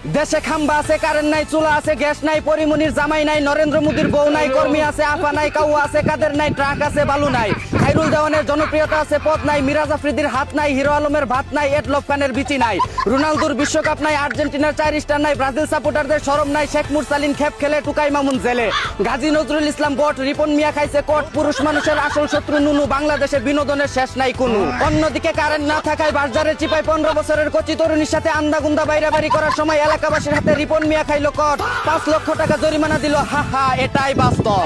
দেশে খাম্বা আছে, কারেন্ট নাই, চুলা আছে, গ্যাস নাই, পরিমনির জামাই নাই, নরেন্দ্র মোদীর বউ নাই, কর্মী আছে, আফা নাই, কাউয়া আছে, কাদের নাই, ট্রাক আছে, বালু নাই, খাইরুল দেওয়ানের জনপ্রিয়তা আছে, পদ নাই, মিরাজ আফ্রিদির হাত নাই, হিরো আলমের ভাত নাই, এডলফ খানের বিচি নাই, রোনালদোর বিশ্বকাপ নাই, আর্জেন্টিনার 4 স্টার নাই, ব্রাজিল সাপোর্টারদের শরম নাই, শেখ মুরসালিন খেপ খেলে, টুকাই মামুন জেলে, গাজী নজরুল ইসলাম বট, রিপন মিয়া খাইছে কোট, পুরুষ মানুষের আসল শত্রু নুনু, বাংলাদেশে বিনোদনের শেষ নাই কোনো। অন্যদিকে কারেন্ট না থাকায় বাজারের চিপায় 15 বছরের কচি তরুণীর সাথে আন্দাগুন্দা বাইরাবাড়ি করার সময় এলাকাবাসীর হাতে রিপন মিয়া খাইলো কট, 5 লক্ষ টাকা জরিমানা দিল, হা হা এটাই বাস্তব।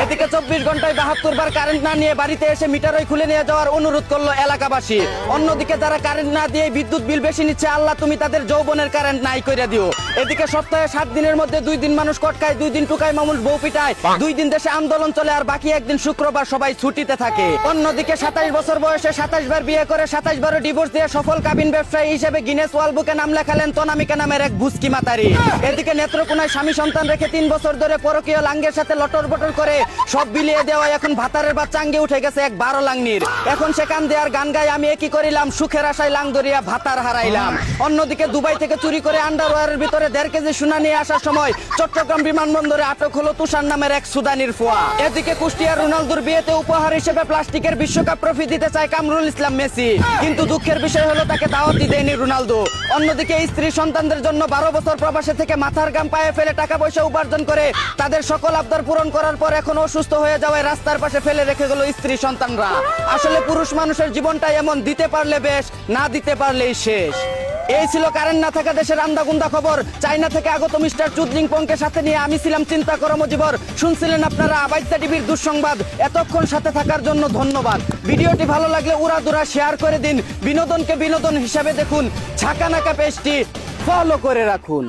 এদিকে 24 ঘন্টায় 72 বার কারেন্ট না নিয়ে বাড়িতে এসে মিটারই খুলে নিয়ে যাওয়ার অনুরোধ করলো এলাকাবাসী। অন্যদিকে যারা কারেন্ট না দিয়ে বিদ্যুৎ বিল বেশি নিচ্ছে, আল্লাহ তুমি তাদের যৌবনের কারেন্ট নাই করে দিও। এদিকে সপ্তাহে 7 দিনের মধ্যে 2 দিন মানুষ কটকায়, 2 দিন টুকাই মামুল বউ পিটায়, 2 দিন দেশে আন্দোলন চলে, আর বাকি একদিন শুক্রবার সবাই ছুটিতে থাকে। অন্যদিকে 27 বছর বয়সে 27 বার বিয়ে করে 27 বারও ডিভোর্স দিয়ে সফল কাবিন ব্যবসায়ী হিসেবে গিনেস ওয়ার্ল্ড বুকে নাম লেখালেন তনামিকা নামের এক ভুসকি মাতারি। এদিকে নেত্রকোনায় স্বামী সন্তান রেখে 3 বছর ধরে পরকীয় লাঙ্গের সাথে লটর বটর করে সব বিলিয়ে দেওয়া এখন ভাতারের বা চাঙ্গে উঠে গেছে এক 12 লাংনির। এখন সে কান দেয়ার গান গায়, আমি একই করিলাম, সুখের আশায় লাং ধরিয়া ভাতার হারাইলাম। অন্যদিকে দুবাই থেকে চুরি করে আন্ডারওয়্যারের ভিতরে 1.5 কেজি সোনা নিয়ে আসার সময় চট্টগ্রাম বিমানবন্দরে আটক হলো তুষার নামের এক সুদানির ফোয়া। এদিকে কুষ্টিয়ার রোনালদোর বিয়েতে উপহার হিসেবে প্লাস্টিকের বিশ্বকাপ ট্রফি দিতে চায় কামরুল ইসলাম মেসি, কিন্তু দুঃখের বিষয় হলো তাকে দাওয়াতই দেয়নি রোনালদো। অন্যদিকে স্ত্রী সন্তানদের জন্য 12 বছর প্রবাসে থেকে মাথার গাম পায়ে ফেলে টাকা পয়সা উপার্জন করে তাদের সকল আবদার পূরণ করার পর এখন অসুস্থ হয়ে যাওয়ায় রাস্তার পাশে ফেলে রেখে গেল স্ত্রী সন্তানরা। আসলে পুরুষ মানুষের জীবনটাই এমন, দিতে পারলে বেশ, না দিতে পারলেই শেষ। এই ছিল কারেন্ট না থাকা দেশের আন্দাগুন্দা খবর। চায়না থেকে আগত মিস্টার চুদলিং পংকে সাথে নিয়ে আমি ছিলাম চিন্তা করো মজিবর। শুনছিলেন আপনারা আবাইত্যা টিভির দুঃসংবাদ। এতক্ষণ সাথে থাকার জন্য ধন্যবাদ। ভিডিওটি ভালো লাগলে উড়াদুরা শেয়ার করে দিন। বিনোদনকে বিনোদন হিসাবে দেখুন। ঝাঁকানাকা পেজটি ফলো করে রাখুন।